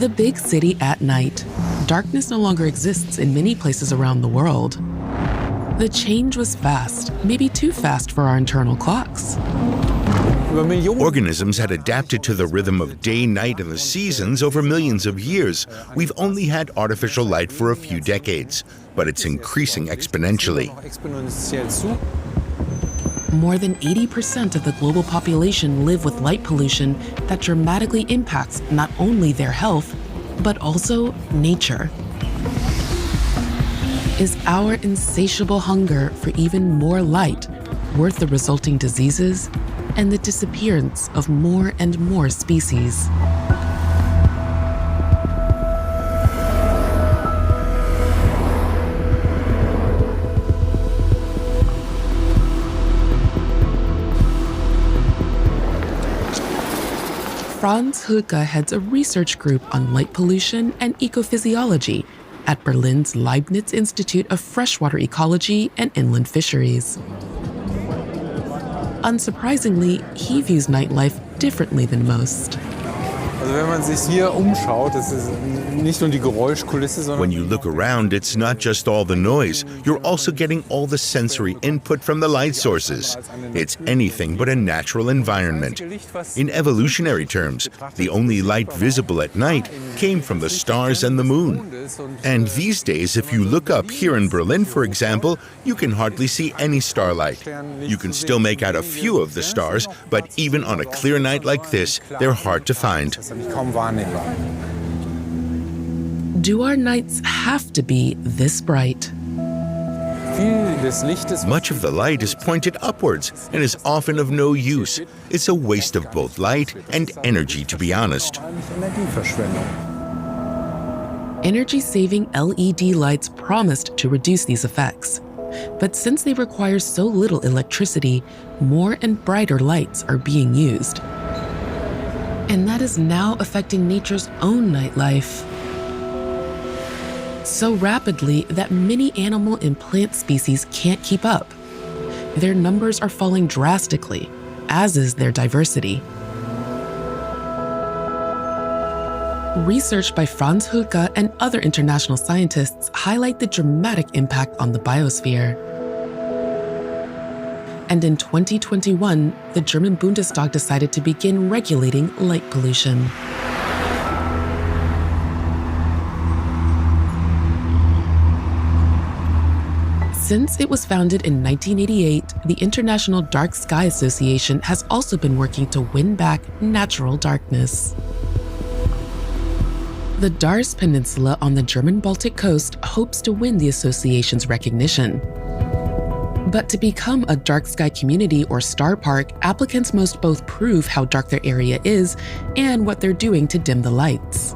The big city at night. Darkness no longer exists in many places around the world. The change was fast, maybe too fast for our internal clocks. Organisms had adapted to the rhythm of day, night, and the seasons over millions of years. We've only had artificial light for a few decades, but it's increasing exponentially. More than 80% of the global population live with light pollution that dramatically impacts not only their health, but also nature. Is our insatiable hunger for even more light worth the resulting diseases and the disappearance of more and more species? Franz Hulke heads a research group on light pollution and ecophysiology at Berlin's Leibniz Institute of Freshwater Ecology and Inland Fisheries. Unsurprisingly, he views nightlife differently than most. When you look around, it's not just all the noise. You're also getting all the sensory input from the light sources. It's anything but a natural environment. In evolutionary terms, the only light visible at night came from the stars and the moon. And these days, if you look up here in Berlin, for example, you can hardly see any starlight. You can still make out a few of the stars, but even on a clear night like this, they're hard to find. Do our nights have to be this bright? Much of the light is pointed upwards and is often of no use. It's a waste of both light and energy, to be honest. Energy-saving LED lights promised to reduce these effects. But since they require so little electricity, more and brighter lights are being used. And that is now affecting nature's own nightlife. So rapidly that many animal and plant species can't keep up. Their numbers are falling drastically, as is their diversity. Research by Franz Hulke and other international scientists highlight the dramatic impact on the biosphere. And in 2021, the German Bundestag decided to begin regulating light pollution. Since it was founded in 1988, the International Dark Sky Association has also been working to win back natural darkness. The Dars Peninsula on the German Baltic coast hopes to win the association's recognition. But to become a dark sky community or star park, applicants must both prove how dark their area is and what they're doing to dim the lights.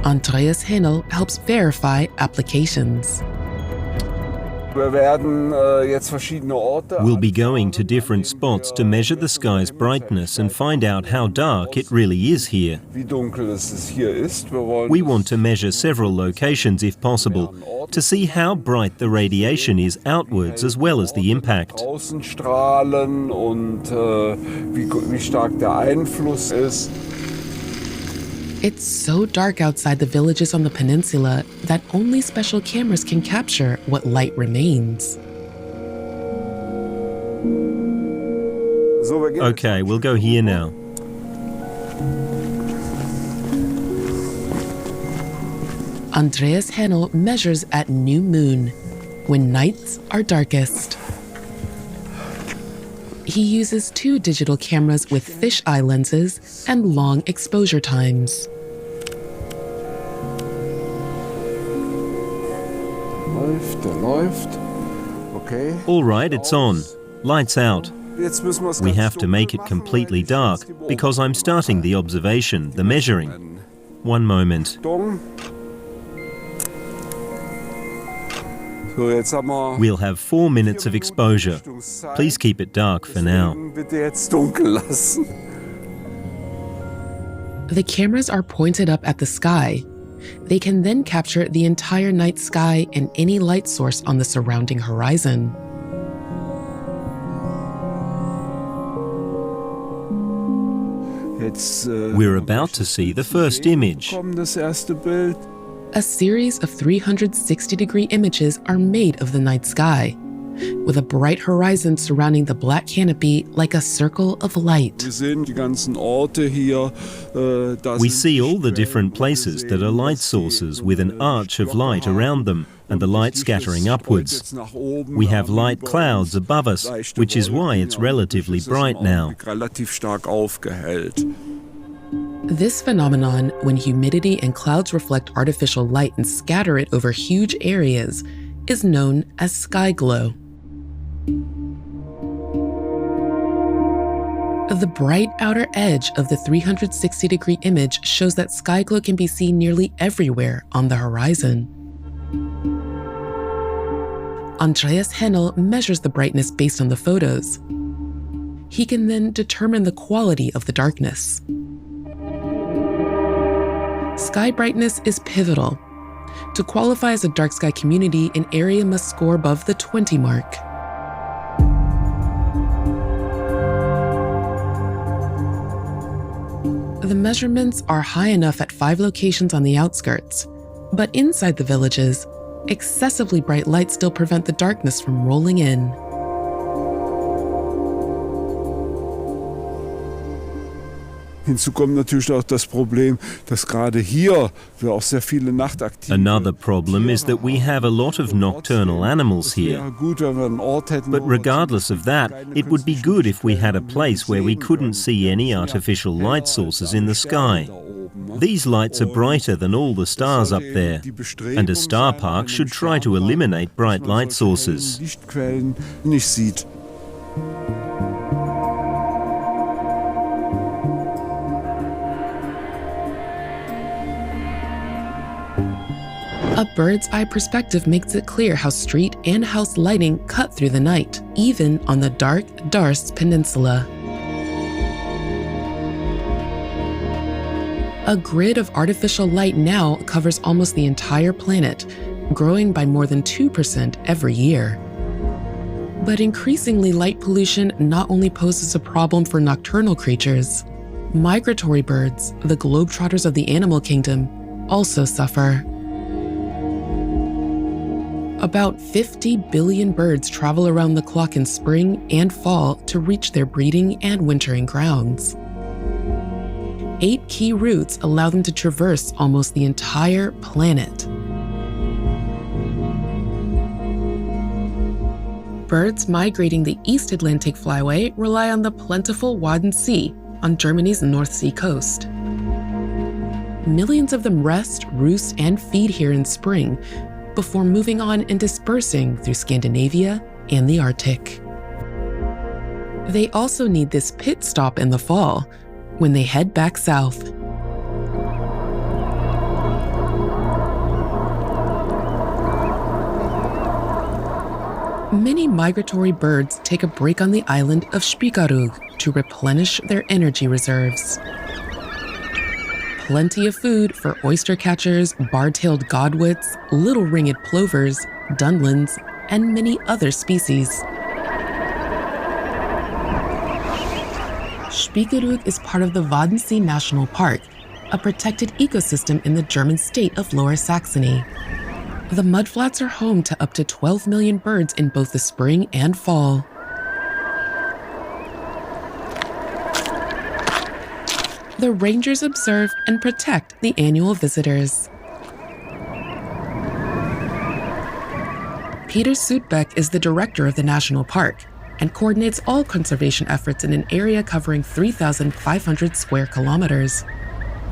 Andreas Henel helps verify applications. We'll be going to different spots to measure the sky's brightness and find out how dark it really is here. We want to measure several locations if possible, to see how bright the radiation is outwards as well as the impact. It's so dark outside the villages on the peninsula that only special cameras can capture what light remains. Okay, we'll go here now. Andreas Henel measures at new moon, when nights are darkest. He uses 2 digital cameras with fisheye lenses and long exposure times. All right, it's on. Lights out. We have to make it completely dark because I'm starting the observation, the measuring. One moment. We'll have 4 minutes of exposure. Please keep it dark for now. The cameras are pointed up at the sky. They can then capture the entire night sky and any light source on the surrounding horizon. We're about to see the first image. A series of 360-degree images are made of the night sky, with a bright horizon surrounding the black canopy like a circle of light. We see all the different places that are light sources with an arch of light around them and the light scattering upwards. We have light clouds above us, which is why it's relatively bright now. This phenomenon, when humidity and clouds reflect artificial light and scatter it over huge areas, is known as sky glow. The bright outer edge of the 360-degree image shows that sky glow can be seen nearly everywhere on the horizon. Andreas Hennel measures the brightness based on the photos. He can then determine the quality of the darkness. Sky brightness is pivotal. To qualify as a dark sky community, an area must score above the 20 mark. The measurements are high enough at 5 locations on the outskirts, but inside the villages, excessively bright lights still prevent the darkness from rolling in. Another problem is that we have a lot of nocturnal animals here. But regardless of that, it would be good if we had a place where we couldn't see any artificial light sources in the sky. These lights are brighter than all the stars up there, and a star park should try to eliminate bright light sources. A bird's eye perspective makes it clear how street and house lighting cut through the night, even on the dark Darst Peninsula. A grid of artificial light now covers almost the entire planet, growing by more than 2% every year. But increasingly, light pollution not only poses a problem for nocturnal creatures. Migratory birds, the globetrotters of the animal kingdom, also suffer. About 50 billion birds travel around the clock in spring and fall to reach their breeding and wintering grounds. 8 key routes allow them to traverse almost the entire planet. Birds migrating the East Atlantic flyway rely on the plentiful Wadden Sea on Germany's North Sea coast. Millions of them rest, roost, and feed here in spring, before moving on and dispersing through Scandinavia and the Arctic. They also need this pit stop in the fall, when they head back south. Many migratory birds take a break on the island of Spikarug to replenish their energy reserves. Plenty of food for oyster catchers, bar-tailed godwits, little ringed plovers, dunlins, and many other species. Spikarug is part of the Wadensee National Park, a protected ecosystem in the German state of Lower Saxony. The mudflats are home to up to 12 million birds in both the spring and fall. The rangers observe and protect the annual visitors. Peter Sudbeck is the director of the national park and coordinates all conservation efforts in an area covering 3,500 square kilometers.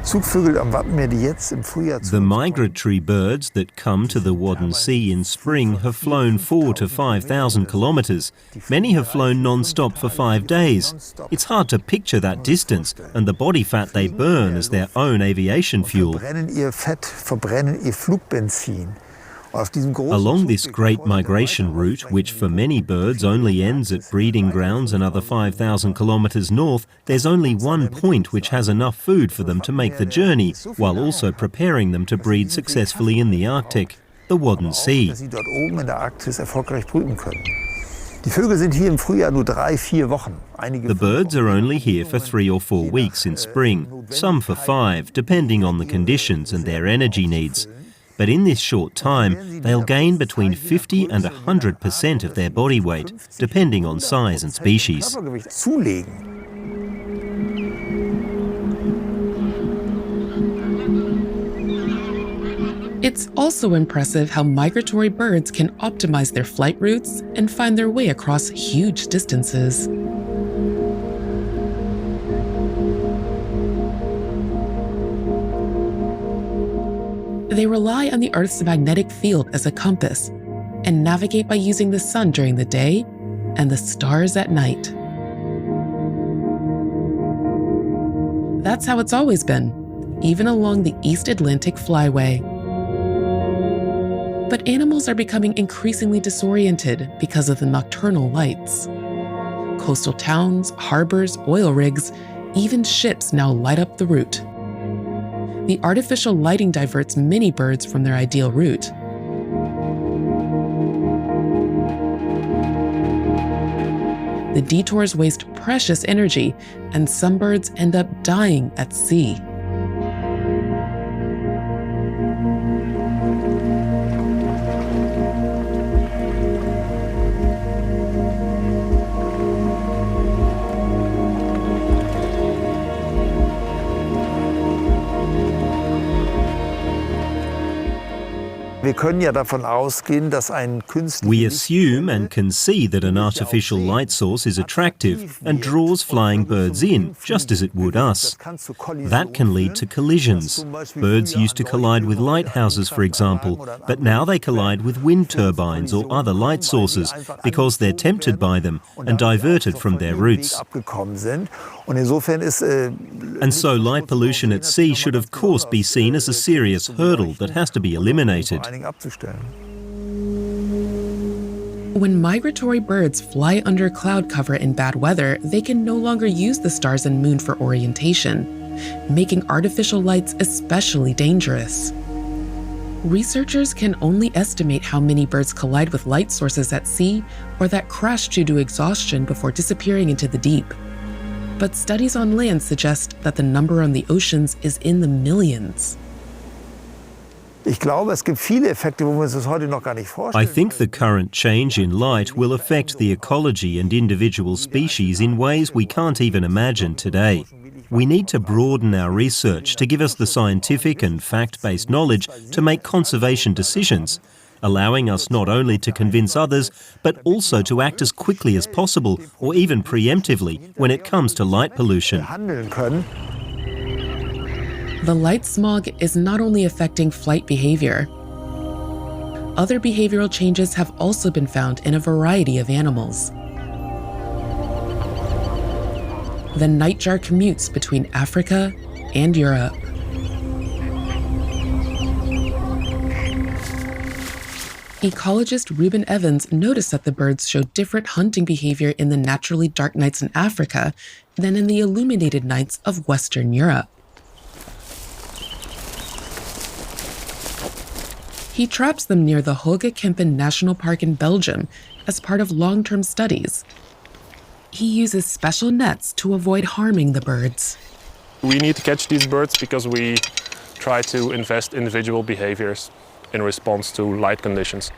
The migratory birds that come to the Wadden Sea in spring have flown 4,000 to 5,000 kilometers. Many have flown non-stop for 5 days. It's hard to picture that distance and the body fat they burn as their own aviation fuel. Along this great migration route, which for many birds only ends at breeding grounds another 5,000 kilometers north, there's only one point which has enough food for them to make the journey, while also preparing them to breed successfully in the Arctic, the Wadden Sea. The birds are only here for 3 or 4 weeks in spring, some for 5, depending on the conditions and their energy needs. But in this short time, they'll gain between 50 and 100% of their body weight, depending on size and species. It's also impressive how migratory birds can optimize their flight routes and find their way across huge distances. They rely on the Earth's magnetic field as a compass and navigate by using the sun during the day and the stars at night. That's how it's always been, even along the East Atlantic Flyway. But animals are becoming increasingly disoriented because of the nocturnal lights. Coastal towns, harbors, oil rigs, even ships now light up the route. The artificial lighting diverts many birds from their ideal route. The detours waste precious energy, and some birds end up dying at sea. We assume and can see that an artificial light source is attractive and draws flying birds in, just as it would us. That can lead to collisions. Birds used to collide with lighthouses, for example, but now they collide with wind turbines or other light sources because they're tempted by them and diverted from their routes. And so light pollution at sea should of course be seen as a serious hurdle that has to be eliminated. When migratory birds fly under cloud cover in bad weather, they can no longer use the stars and moon for orientation, making artificial lights especially dangerous. Researchers can only estimate how many birds collide with light sources at sea or that crash due to exhaustion before disappearing into the deep. But studies on land suggest that the number on the oceans is in the millions. I think the current change in light will affect the ecology and individual species in ways we can't even imagine today. We need to broaden our research to give us the scientific and fact-based knowledge to make conservation decisions, allowing us not only to convince others, but also to act as quickly as possible or even preemptively when it comes to light pollution. The light smog is not only affecting flight behavior. Other behavioral changes have also been found in a variety of animals. The nightjar commutes between Africa and Europe. Ecologist Ruben Evans noticed that the birds show different hunting behavior in the naturally dark nights in Africa than in the illuminated nights of Western Europe. He traps them near the Hoge-Kempen National Park in Belgium as part of long-term studies. He uses special nets to avoid harming the birds. We need to catch these birds because we try to invest individual behaviors in response to light conditions.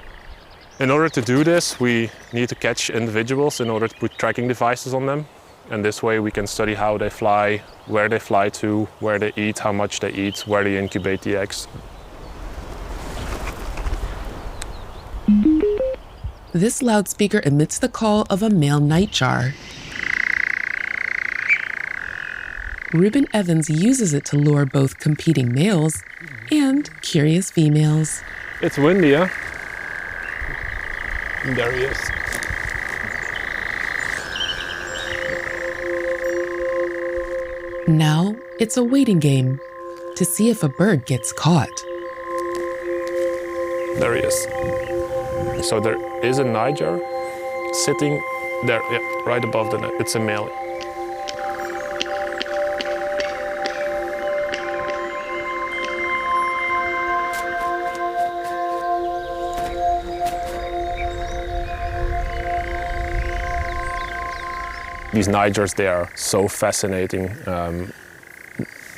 In order to do this, we need to catch individuals in order to put tracking devices on them. And this way we can study how they fly, where they fly to, where they eat, how much they eat, where they incubate the eggs. This loudspeaker emits the call of a male nightjar. Ruben Evans uses it to lure both competing males and curious females. It's windy, huh? And there he is. Now it's a waiting game to see if a bird gets caught. There he is. So there is a nightjar sitting there, yeah, right above the net. It's a male. These nightjars, they are so fascinating.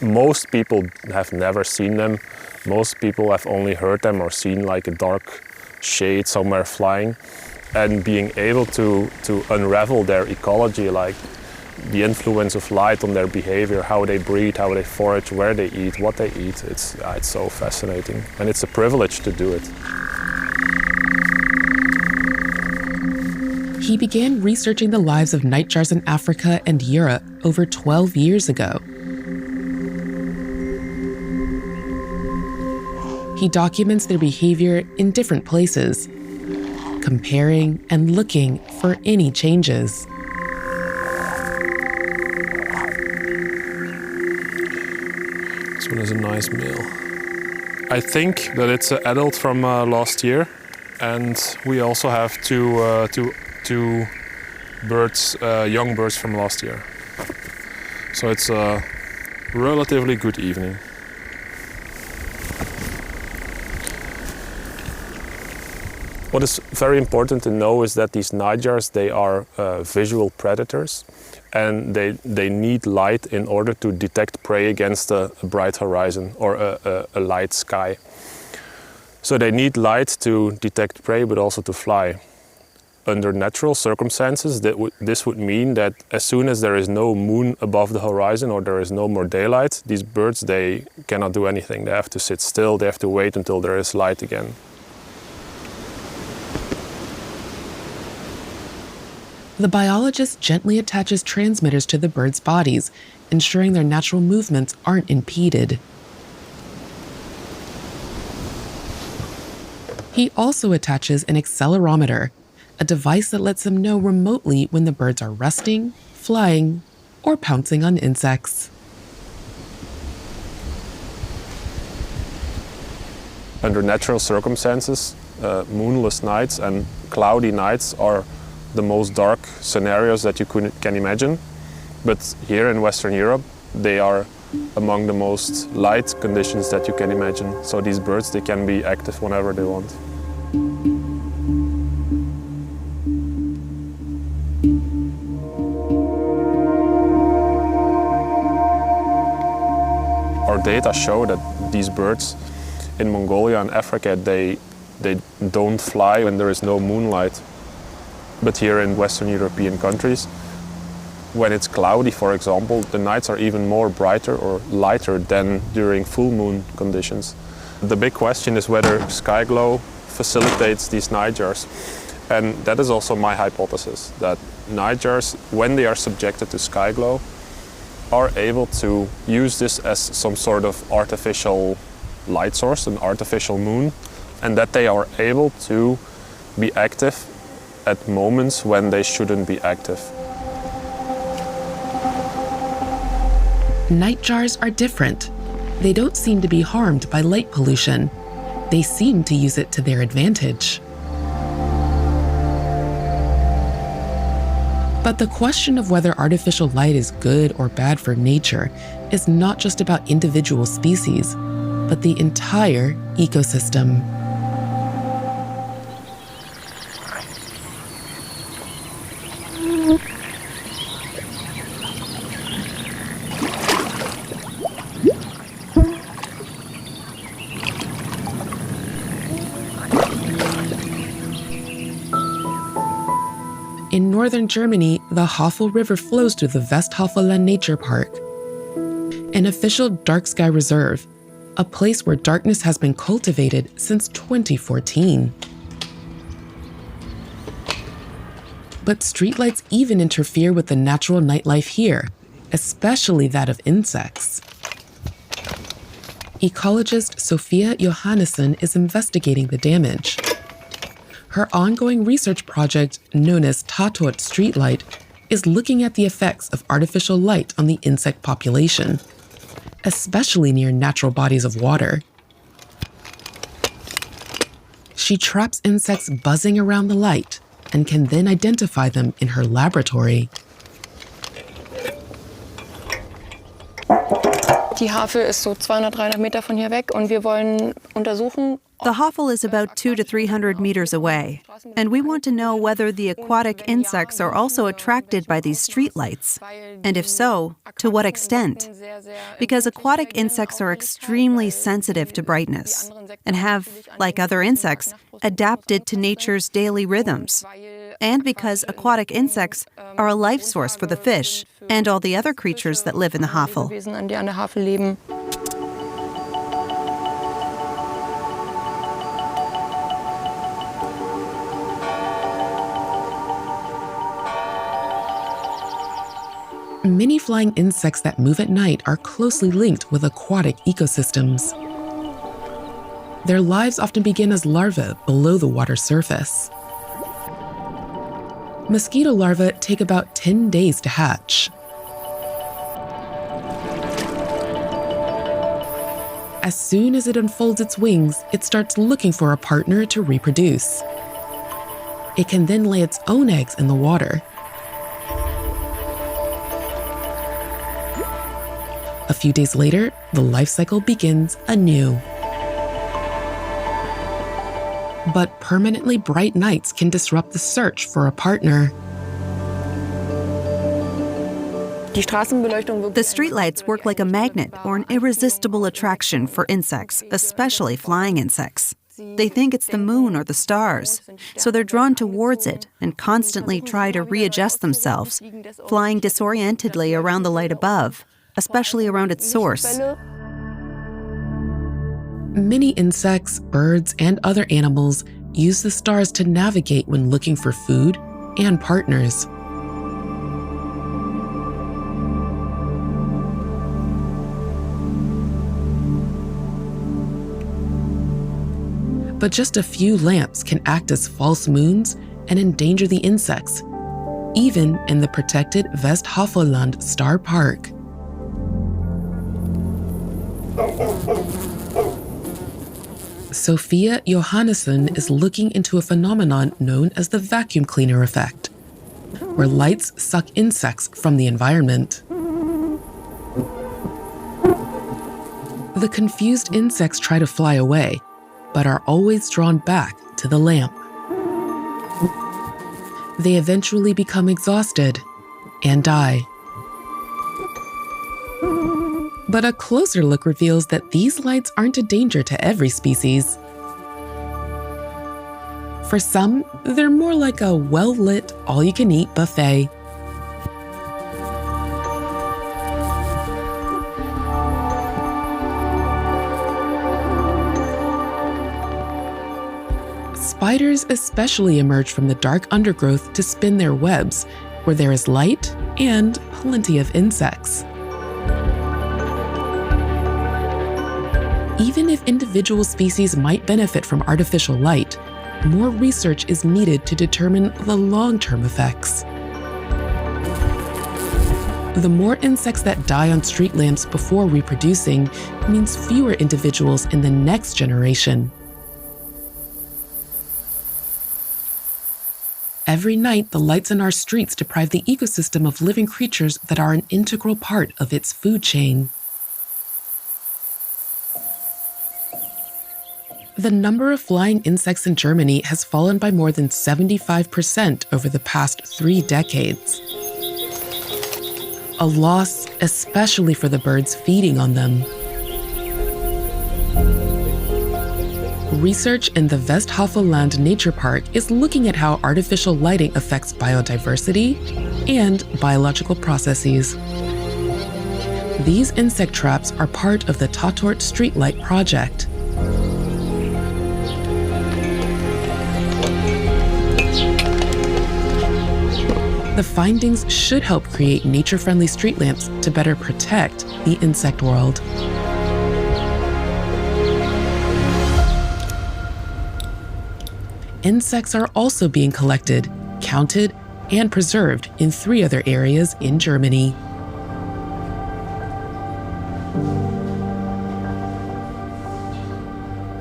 Most people have never seen them. Most people have only heard them or seen like a dark shade somewhere flying. And being able to unravel their ecology, like the influence of light on their behavior, how they breed, how they forage, where they eat, what they eat, it's so fascinating. And it's a privilege to do it. He began researching the lives of nightjars in Africa and Europe over 12 years ago. He documents their behavior in different places, comparing and looking for any changes. This one is a nice male. I think that it's an adult from last year, and we also have two birds, young birds from last year. So it's a relatively good evening. What is very important to know is that these nightjars, they are visual predators, and they need light in order to detect prey against a bright horizon or a light sky. So they need light to detect prey, but also to fly. Under natural circumstances, this would mean that as soon as there is no moon above the horizon or there is no more daylight, these birds, they cannot do anything. They have to sit still, they have to wait until there is light again. The biologist gently attaches transmitters to the birds' bodies, ensuring their natural movements aren't impeded. He also attaches an accelerometer, a device that lets them know remotely when the birds are resting, flying, or pouncing on insects. Under natural circumstances, moonless nights and cloudy nights are the most dark scenarios that you can imagine. But here in Western Europe, they are among the most light conditions that you can imagine. So these birds, they can be active whenever they want. Our data show that these birds in Mongolia and Africa, they don't fly when there is no moonlight. But here in Western European countries, when it's cloudy, for example, the nights are even more brighter or lighter than during full moon conditions. The big question is whether sky glow facilitates these nightjars. And that is also my hypothesis, that nightjars, when they are subjected to sky glow, are able to use this as some sort of artificial light source, an artificial moon, and that they are able to be active at moments when they shouldn't be active. Nightjars are different. They don't seem to be harmed by light pollution. They seem to use it to their advantage. But the question of whether artificial light is good or bad for nature is not just about individual species, but the entire ecosystem. In northern Germany, the Havel River flows through the Westhaveland Nature Park, an official dark sky reserve, a place where darkness has been cultivated since 2014. But streetlights even interfere with the natural nightlife here, especially that of insects. Ecologist Sophia Johannesson is investigating the damage. Her ongoing research project, known as Tatort Streetlight, is looking at the effects of artificial light on the insect population, especially near natural bodies of water. She traps insects buzzing around the light and can then identify them in her laboratory. Die Havel ist so 200, 300 Meter von hier weg und wir wollen untersuchen, The Havel is about 200 to 300 meters away, and we want to know whether the aquatic insects are also attracted by these streetlights, and if so, to what extent. Because aquatic insects are extremely sensitive to brightness and have, like other insects, adapted to nature's daily rhythms. And because aquatic insects are a life source for the fish and all the other creatures that live in the Havel. Many flying insects that move at night are closely linked with aquatic ecosystems. Their lives often begin as larvae below the water surface. Mosquito larvae take about 10 days to hatch. As soon as it unfolds its wings, it starts looking for a partner to reproduce. It can then lay its own eggs in the water. A few days later, the life cycle begins anew. But permanently bright nights can disrupt the search for a partner. The streetlights work like a magnet or an irresistible attraction for insects, especially flying insects. They think it's the moon or the stars, so they're drawn towards it and constantly try to readjust themselves, flying disorientedly around the light above, especially around its source. Many insects, birds, and other animals use the stars to navigate when looking for food and partners. But just a few lamps can act as false moons and endanger the insects, even in the protected Westhavelland Star Park. Sophia Johannesson is looking into a phenomenon known as the vacuum cleaner effect, where lights suck insects from the environment. The confused insects try to fly away, but are always drawn back to the lamp. They eventually become exhausted and die. But a closer look reveals that these lights aren't a danger to every species. For some, they're more like a well-lit, all-you-can-eat buffet. Spiders especially emerge from the dark undergrowth to spin their webs, where there is light and plenty of insects. Even if individual species might benefit from artificial light, more research is needed to determine the long-term effects. The more insects that die on street lamps before reproducing means fewer individuals in the next generation. Every night, the lights in our streets deprive the ecosystem of living creatures that are an integral part of its food chain. The number of flying insects in Germany has fallen by more than 75% over the past 3 decades. A loss, especially for the birds feeding on them. Research in the Westhavelland Nature Park is looking at how artificial lighting affects biodiversity and biological processes. These insect traps are part of the Tatort Streetlight project. The findings should help create nature-friendly street lamps to better protect the insect world. Insects are also being collected, counted, and preserved in 3 other areas in Germany.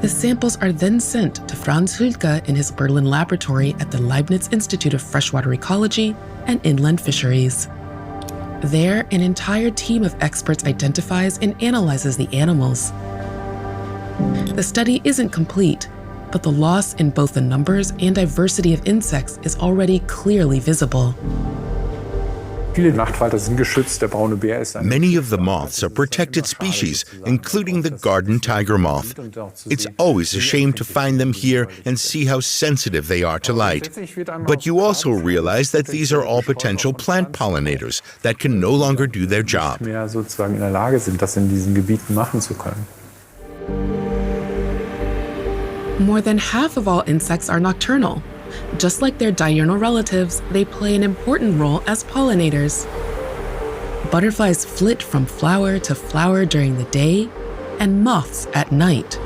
The samples are then sent to Franz Hülke in his Berlin laboratory at the Leibniz Institute of Freshwater Ecology and Inland Fisheries. There, an entire team of experts identifies and analyzes the animals. The study isn't complete, but the loss in both the numbers and diversity of insects is already clearly visible. Many of the moths are protected species, including the garden tiger moth. It's always a shame to find them here and see how sensitive they are to light. But you also realize that these are all potential plant pollinators that can no longer do their job. More than half of all insects are nocturnal. Just like their diurnal relatives, they play an important role as pollinators. Butterflies flit from flower to flower during the day, and moths at night.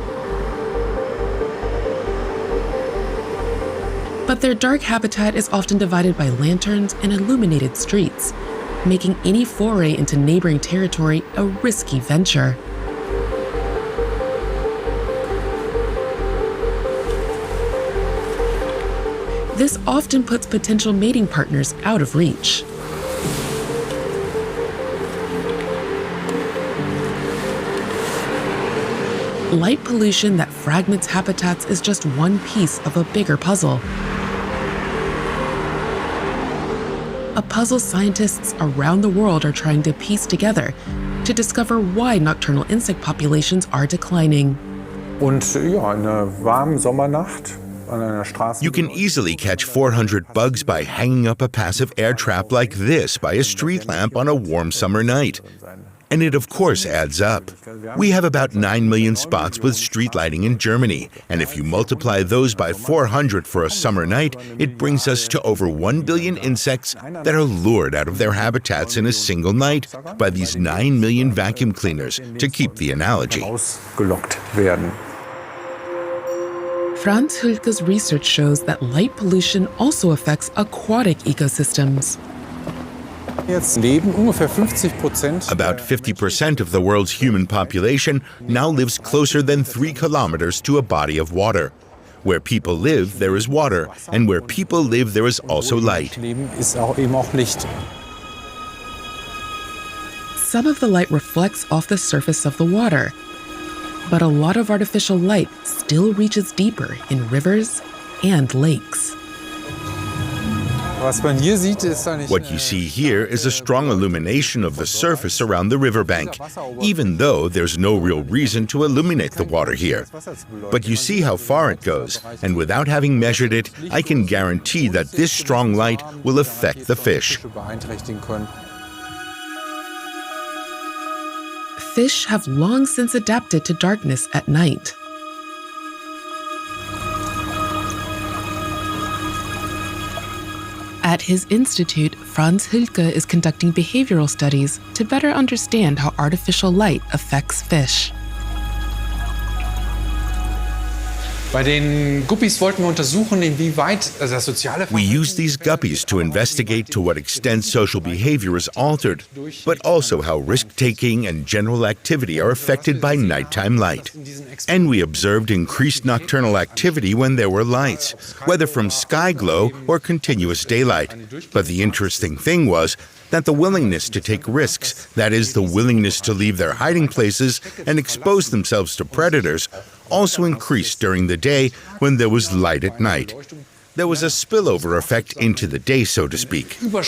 But their dark habitat is often divided by lanterns and illuminated streets, making any foray into neighboring territory a risky venture. This often puts potential mating partners out of reach. Light pollution that fragments habitats is just one piece of a bigger puzzle. A puzzle scientists around the world are trying to piece together to discover why nocturnal insect populations are declining. You can easily catch 400 bugs by hanging up a passive air trap like this by a street lamp on a warm summer night. And it of course adds up. We have about 9 million spots with street lighting in Germany, and if you multiply those by 400 for a summer night, it brings us to over 1 billion insects that are lured out of their habitats in a single night by these 9 million vacuum cleaners, to keep the analogy. Franz Hülke's research shows that light pollution also affects aquatic ecosystems. About 50% of the world's human population now lives closer than 3 kilometers to a body of water. Where people live, there is water, and where people live, there is also light. Some of the light reflects off the surface of the water, but a lot of artificial light still reaches deeper in rivers and lakes. What you see here is a strong illumination of the surface around the riverbank, even though there's no real reason to illuminate the water here. But you see how far it goes, and without having measured it, I can guarantee that this strong light will affect the fish. Fish have long since adapted to darkness at night. At his institute, Franz Hülke is conducting behavioral studies to better understand how artificial light affects fish. We use these guppies to investigate to what extent social behavior is altered, but also how risk-taking and general activity are affected by nighttime light. And we observed increased nocturnal activity when there were lights, whether from sky glow or continuous daylight. But the interesting thing was that the willingness to take risks, that is, the willingness to leave their hiding places and expose themselves to predators, also increased during the day when there was light at night. There was a spillover effect into the day, so to speak. The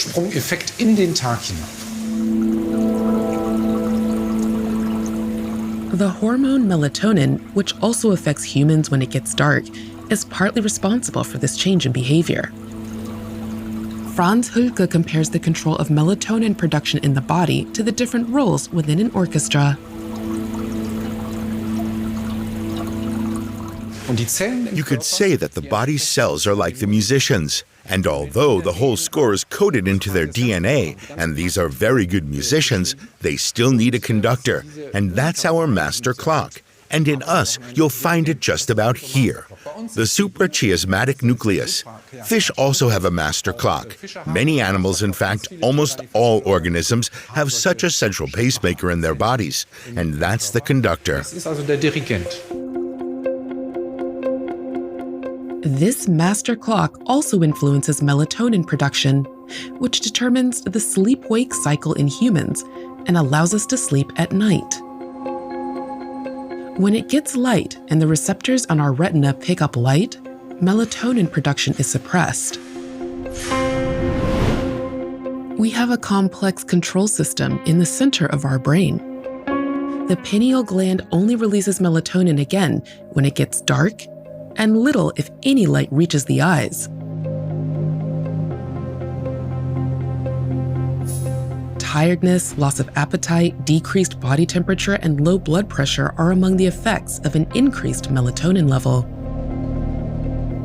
hormone melatonin, which also affects humans when it gets dark, is partly responsible for this change in behavior. Franz Hülke compares the control of melatonin production in the body to the different roles within an orchestra. You could say that the body's cells are like the musicians. And although the whole score is coded into their DNA, and these are very good musicians, they still need a conductor. And that's our master clock. And in us, you'll find it just about here, the suprachiasmatic nucleus. Fish also have a master clock. Many animals, in fact, almost all organisms, have such a central pacemaker in their bodies, and that's the conductor. This master clock also influences melatonin production, which determines the sleep-wake cycle in humans and allows us to sleep at night. When it gets light and the receptors on our retina pick up light, melatonin production is suppressed. We have a complex control system in the center of our brain. The pineal gland only releases melatonin again when it gets dark, and little, if any, light reaches the eyes. Tiredness, loss of appetite, decreased body temperature, and low blood pressure are among the effects of an increased melatonin level.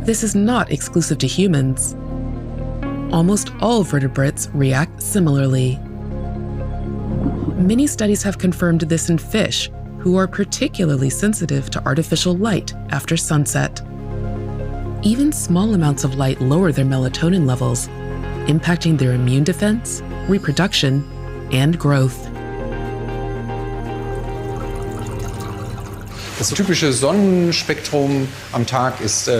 This is not exclusive to humans. Almost all vertebrates react similarly. Many studies have confirmed this in fish, who are particularly sensitive to artificial light after sunset. Even small amounts of light lower their melatonin levels, impacting their immune defense, reproduction, and growth. Das typische Sonnenspektrum am Tag ist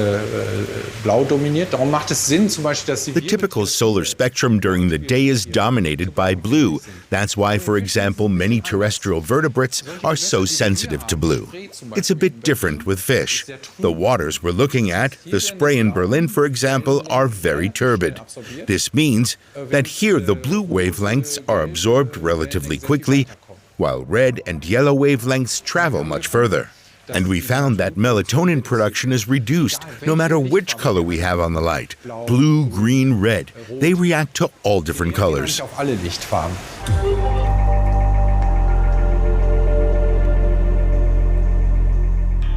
blau dominiert. Darum macht es Sinn, zum Beispiel, dass The typical solar spectrum during the day is dominated by blue. That's why, for example, many terrestrial vertebrates are so sensitive to blue. It's a bit different with fish. The waters we're looking at, the spray in Berlin, for example, are very turbid. This means that here the blue wavelengths are absorbed relatively quickly, while red and yellow wavelengths travel much further. And we found that melatonin production is reduced no matter which color we have on the light. Blue, green, red. They react to all different colors.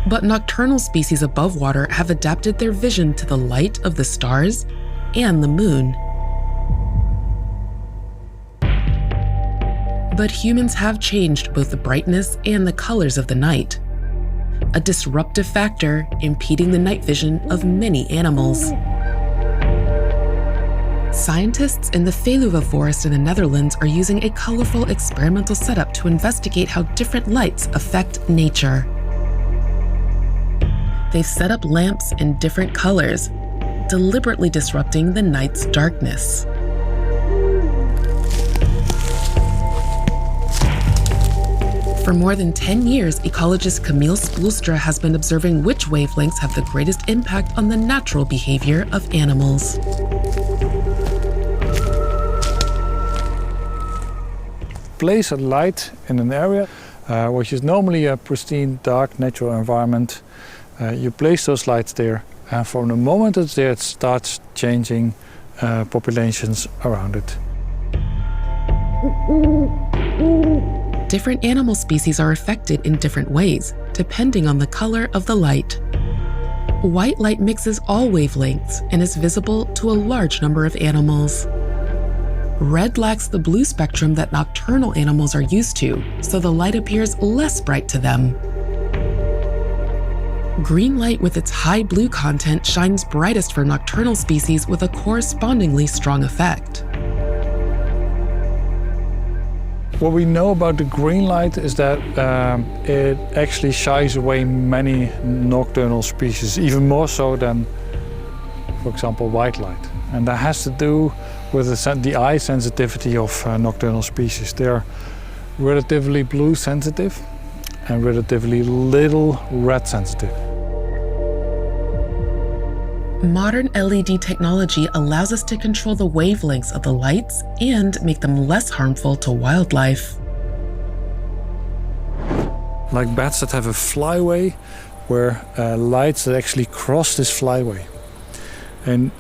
But nocturnal species above water have adapted their vision to the light of the stars and the moon. But humans have changed both the brightness and the colors of the night, a disruptive factor impeding the night vision of many animals. Scientists in the Veluwe forest in the Netherlands are using a colorful experimental setup to investigate how different lights affect nature. They've set up lamps in different colors, deliberately disrupting the night's darkness. For more than 10 years, ecologist Camille Spoelstra has been observing which wavelengths have the greatest impact on the natural behavior of animals. Place a light in an area, which is normally a pristine, dark, natural environment. You place those lights there, and from the moment it's there, it starts changing populations around it. Different animal species are affected in different ways, depending on the color of the light. White light mixes all wavelengths and is visible to a large number of animals. Red lacks the blue spectrum that nocturnal animals are used to, so the light appears less bright to them. Green light with its high blue content shines brightest for nocturnal species with a correspondingly strong effect. What we know about the green light is that it actually shies away many nocturnal species, even more so than, for example, white light. And that has to do with the eye sensitivity of nocturnal species. They're relatively blue sensitive and relatively little red sensitive. Modern LED technology allows us to control the wavelengths of the lights and make them less harmful to wildlife. Like bats that have a flyway, where lights that actually cross this flyway. And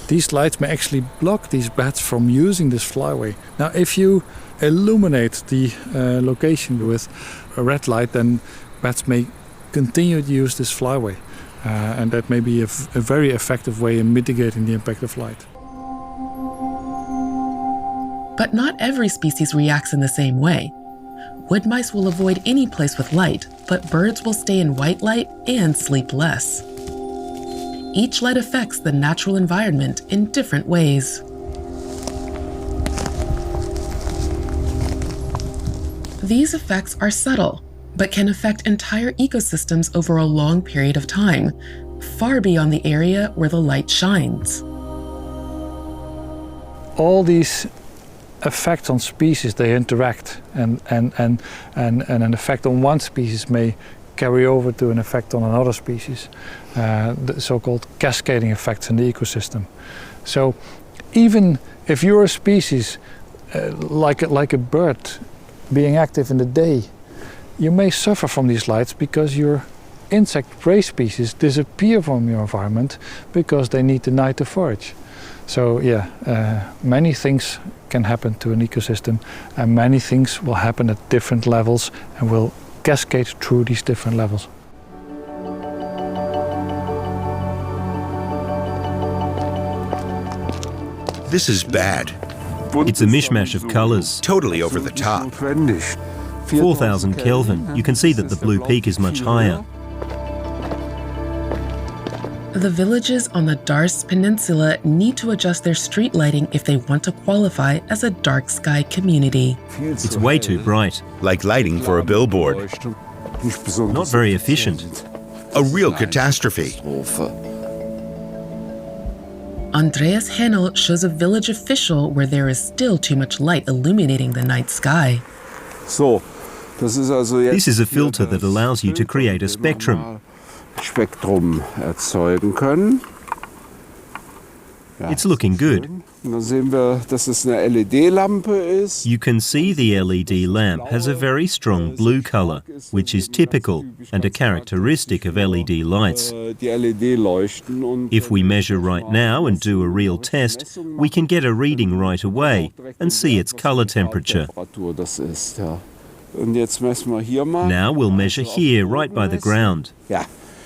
these lights may actually block these bats from using this flyway. Now, if you illuminate the location with a red light, then bats may continue to use this flyway. And that may be a very effective way in mitigating the impact of light. But not every species reacts in the same way. Wood mice will avoid any place with light, but birds will stay in white light and sleep less. Each light affects the natural environment in different ways. These effects are subtle, but can affect entire ecosystems over a long period of time, far beyond the area where the light shines. All these effects on species, they interact, and an effect on one species may carry over to an effect on another species, the so-called cascading effects in the ecosystem. So even if you're a species like a bird being active in the day, you may suffer from these lights because your insect prey species disappear from your environment because they need the night to forage. So yeah, many things can happen to an ecosystem, and many things will happen at different levels and will cascade through these different levels. This is bad. It's a mishmash of colours. Totally over the top. 4,000 Kelvin. You can see that the blue peak is much higher. The villages on the Dars Peninsula need to adjust their street lighting if they want to qualify as a dark sky community. It's way too bright. Like lighting for a billboard. Not very efficient. A real catastrophe. Andreas Hennel shows a village official where there is still too much light illuminating the night sky. This is a filter that allows you to create a spectrum. erzeugen können. It's looking good. Und dann sehen wir, dass es eine LED-Lampe ist. You can see the LED lamp has a very strong blue color, which is typical and a characteristic of LED lights. Die LED leuchten und If we measure right now and do a real test, we can get a reading right away and see its color temperature. Temperatur das ist, ja. Und jetzt messen wir hier mal. Now we'll measure here, right by the ground. Ja.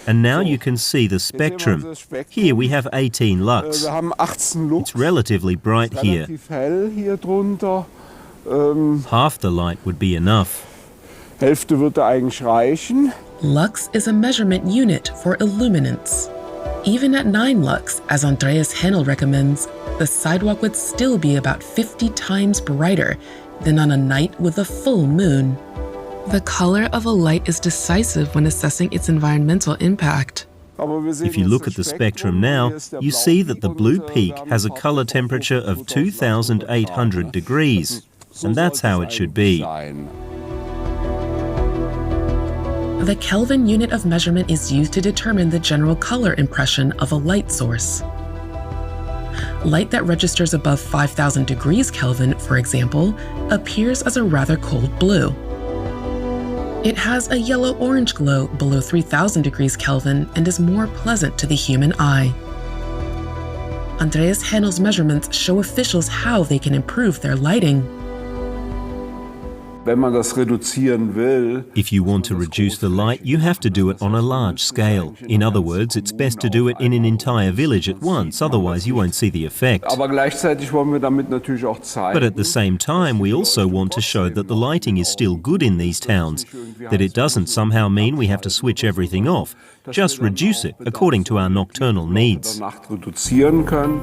And now you can see the spectrum. Here we have 18 lux. Wir haben 18 Lux. It's relatively bright here. Relativ hell hier drunter. Half the light would be enough. Hälfte würde eigentlich reichen. Lux is a measurement unit for illuminance. Even at 9 lux, as Andreas Hennel recommends, the sidewalk would still be about 50 times brighter than on a night with a full moon. The color of a light is decisive when assessing its environmental impact. If you look at the spectrum now, you see that the blue peak has a color temperature of 2,800 degrees, and that's how it should be. The Kelvin unit of measurement is used to determine the general color impression of a light source. Light that registers above 5,000 degrees Kelvin, for example, appears as a rather cold blue. It has a yellow-orange glow below 3,000 degrees Kelvin and is more pleasant to the human eye. Andreas Hennel's measurements show officials how they can improve their lighting. Wenn man das reduzieren will, If you want to reduce the light, you have to do it on a large scale. In other words, it's best to do it in an entire village at once, otherwise you won't see the effect. aber gleichzeitig wollen wir damit natürlich auch zeigen, But at the same time, we also want to show that the lighting is still good in these towns, that it doesn't somehow mean we have to switch everything off. Just reduce it according to our nocturnal needs. Nacht reduzieren können.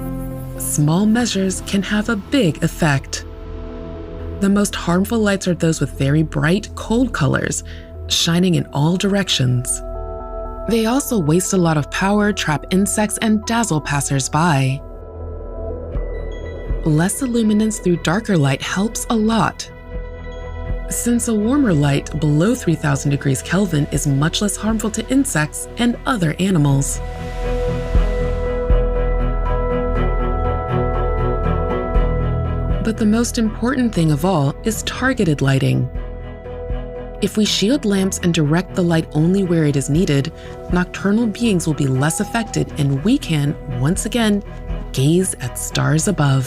Small measures can have a big effect. The most harmful lights are those with very bright, cold colors, shining in all directions. They also waste a lot of power, trap insects, and dazzle passers-by. Less illuminance through darker light helps a lot, since a warmer light below 3,000 degrees Kelvin is much less harmful to insects and other animals. But the most important thing of all is targeted lighting. If we shield lamps and direct the light only where it is needed, nocturnal beings will be less affected and we can, once again, gaze at stars above.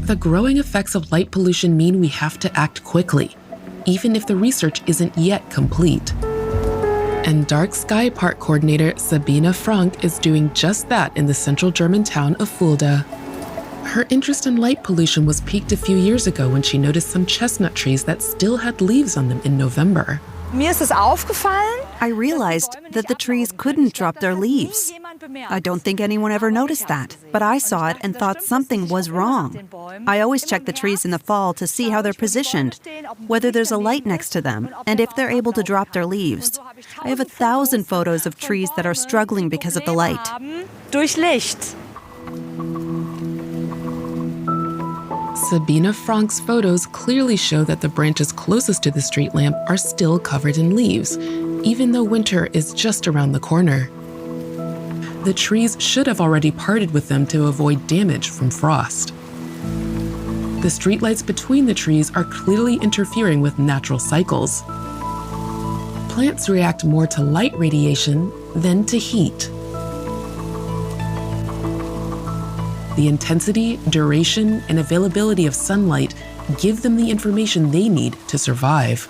The growing effects of light pollution mean we have to act quickly, even if the research isn't yet complete. And Dark Sky Park coordinator Sabine Frank is doing just that in the central German town of Fulda. Her interest in light pollution was piqued a few years ago when she noticed some chestnut trees that still had leaves on them in November. Mir ist es aufgefallen. I realized that the trees couldn't drop their leaves. I don't think anyone ever noticed that, but I saw it and thought something was wrong. I always check the trees in the fall to see how they're positioned, whether there's a light next to them, and if they're able to drop their leaves. I have 1,000 photos of trees that are struggling because of the light. Durch Licht. Sabine Frank's photos clearly show that the branches closest to the street lamp are still covered in leaves, even though winter is just around the corner. The trees should have already parted with them to avoid damage from frost. The streetlights between the trees are clearly interfering with natural cycles. Plants react more to light radiation than to heat. The intensity, duration, and availability of sunlight give them the information they need to survive,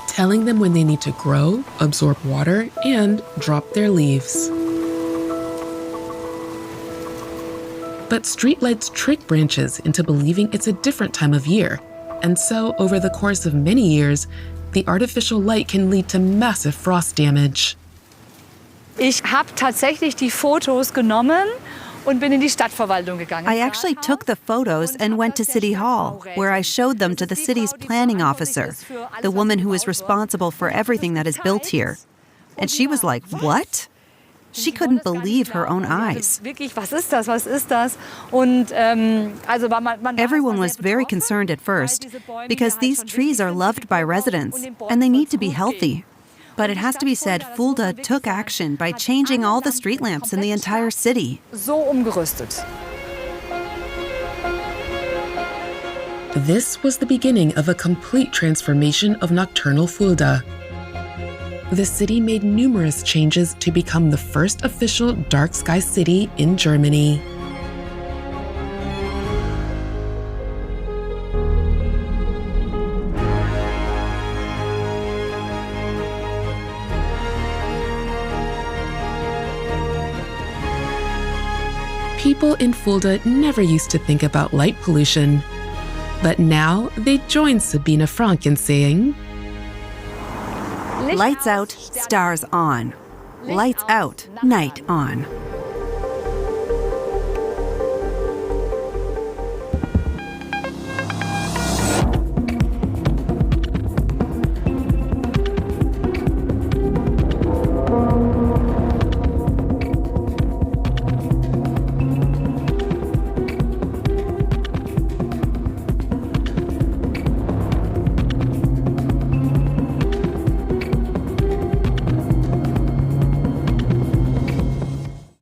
telling them when they need to grow, absorb water, and drop their leaves. But streetlights trick branches into believing it's a different time of year, and so over the course of many years, the artificial light can lead to massive frost damage. Ich habe tatsächlich die Fotos genommen und bin in die Stadtverwaltung gegangen. I actually took the photos and went to City Hall, where I showed them to the city's planning officer, the woman who is responsible for everything that is built here. And she was like, "What?" She couldn't believe her own eyes. Everyone was very concerned at first, because these trees are loved by residents, and they need to be healthy. But it has to be said, Fulda took action by changing all the street lamps in the entire city. This was the beginning of a complete transformation of nocturnal Fulda. The city made numerous changes to become the first official dark sky city in Germany. People in Fulda never used to think about light pollution, but now they join Sabine Frank in saying, "Lights out, stars on. Lights out, night on."